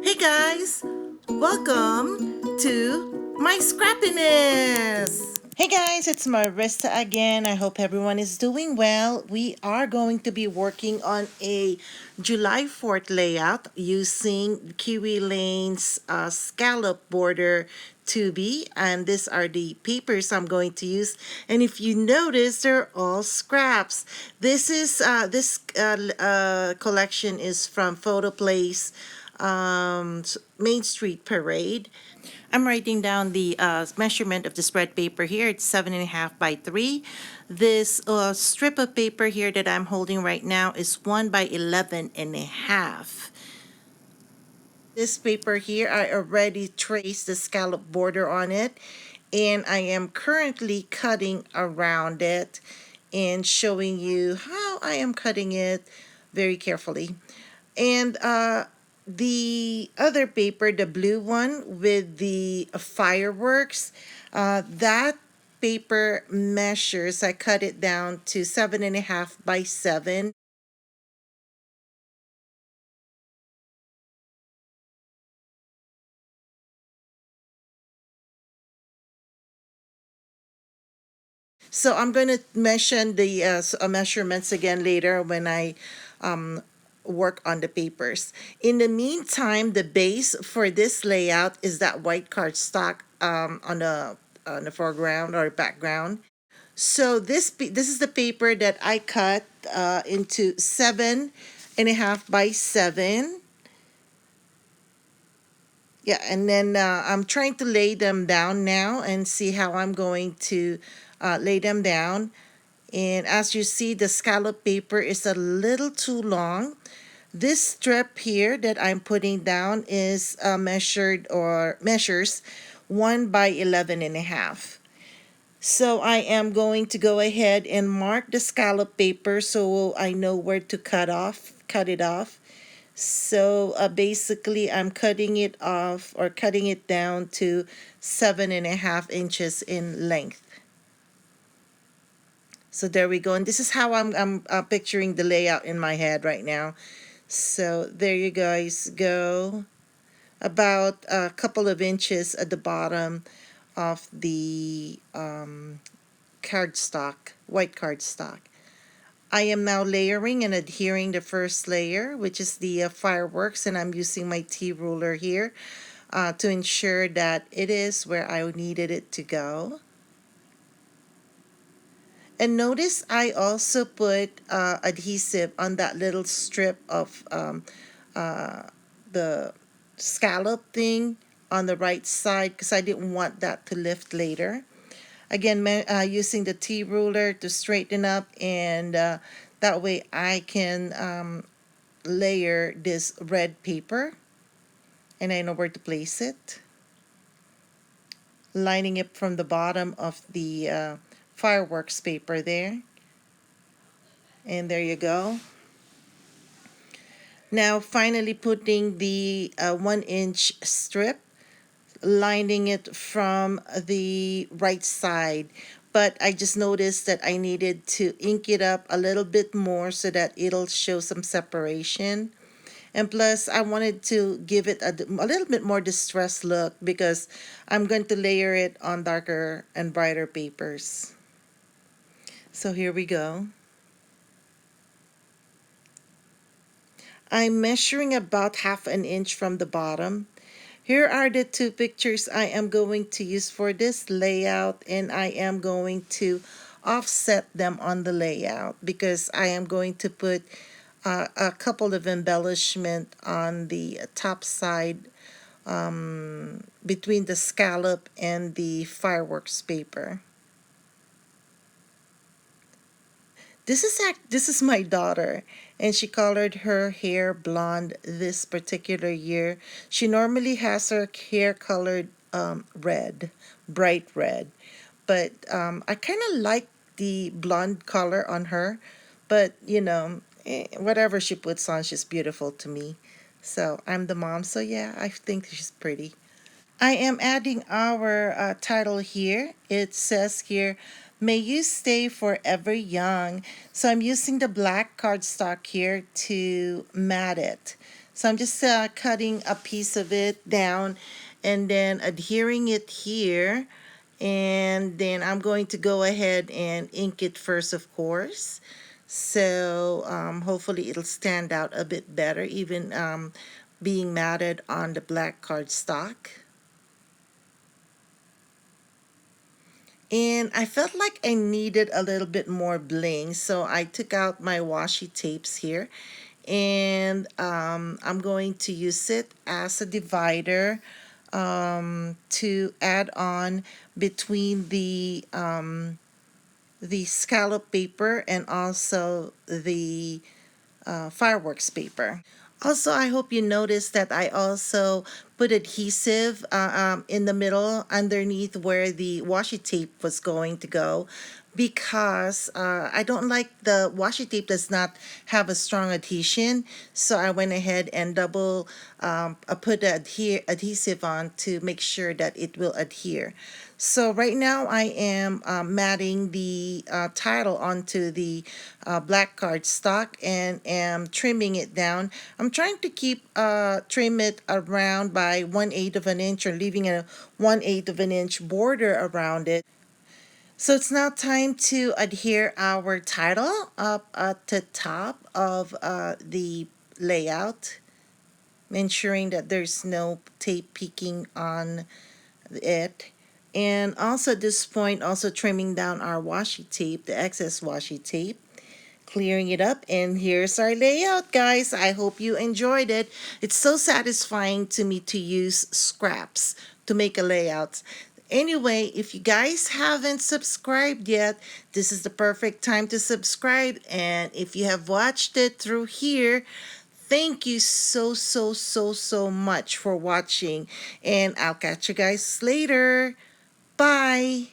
Hey guys, welcome to my scrappiness. Hey guys, it's Marissa again. I hope everyone is doing well. We are going to be working on a July 4th layout using Kiwi Lane's scallop border 2B, and these are the papers I'm going to use. And if you notice, they're all scraps. This collection is from Photo Place Main Street Parade. I'm writing down the measurement of the spread paper here. It's 7.5 by 3. This strip of paper here that I'm holding right now is 1 by 11.5. This paper here, I already traced the scallop border on it, and I am currently cutting around it and showing you how I am cutting it very carefully. And the other paper, the blue one with the fireworks, that paper measures, I cut it down to 7.5 by 7. So I'm going to mention the measurements again later when I um, work on the papers. In the meantime, the base for this layout is that white cardstock on the foreground or background. So this is the paper that I cut into 7.5 by 7. Yeah, and then I'm trying to lay them down now and see how I'm going to lay them down. And as you see, the scallop paper is a little too long. This strip here that I'm putting down is measured or measures 1 by 11.5. So I am going to go ahead and mark the scallop paper so I know where to cut it off. So basically, I'm cutting it off or cutting it down to 7.5 inches in length. So there we go. And this is how I'm picturing the layout in my head right now. So there you guys go. About a couple of inches at the bottom of the cardstock, white cardstock. I am now layering and adhering the first layer, which is the fireworks, and I'm using my T-ruler here to ensure that it is where I needed it to go. And notice I also put adhesive on that little strip of the scallop thing on the right side because I didn't want that to lift later. Again, using the T-ruler to straighten up, and that way I can layer this red paper, and I know where to place it. Lining it from the bottom of the fireworks paper there. And there you go. Now finally putting the 1 inch strip, lining it from the right side. But I just noticed that I needed to ink it up a little bit more so that it'll show some separation. And plus, I wanted to give it a little bit more distressed look because I'm going to layer it on darker and brighter papers. So here we go. I'm measuring about 1/2 inch from the bottom. Here are the two pictures I am going to use for this layout, and I am going to offset them on the layout because I am going to put a couple of embellishment on the top side between the scallop and the fireworks paper. This is my daughter, and she colored her hair blonde this particular year. She normally has her hair colored red, bright red, but I kind of like the blonde color on her. But whatever she puts on, she's beautiful to me. So I'm the mom, so yeah, I think she's pretty. I am adding our title here. It says here, "May you stay forever young." So I'm using the black cardstock here to mat it. So I'm just cutting a piece of it down and then adhering it here. And then I'm going to go ahead and ink it first, of course. So hopefully it'll stand out a bit better, even being matted on the black cardstock. And I felt like I needed a little bit more bling, so I took out my washi tapes here, and I'm going to use it as a divider to add on between the scallop paper and also the fireworks paper. Also, I hope you noticed that I also put adhesive in the middle underneath where the washi tape was going to go, because I don't like the washi tape does not have a strong adhesion. So I went ahead and I put the adhesive on to make sure that it will adhere. So right now I am matting the title onto the black cardstock and am trimming it down. I'm trying to trim it around by 1/8 of an inch, or leaving a 1/8 of an inch border around it. So it's now time to adhere our title up at the top of the layout, ensuring that there's no tape peeking on it. And also at this point, also trimming down our washi tape, the excess washi tape, clearing it up. And here's our layout, guys. I hope you enjoyed it. It's so satisfying to me to use scraps to make a layout. Anyway, if you guys haven't subscribed yet, this is the perfect time to subscribe. And if you have watched it through here, thank you so much for watching. And I'll catch you guys later. Bye.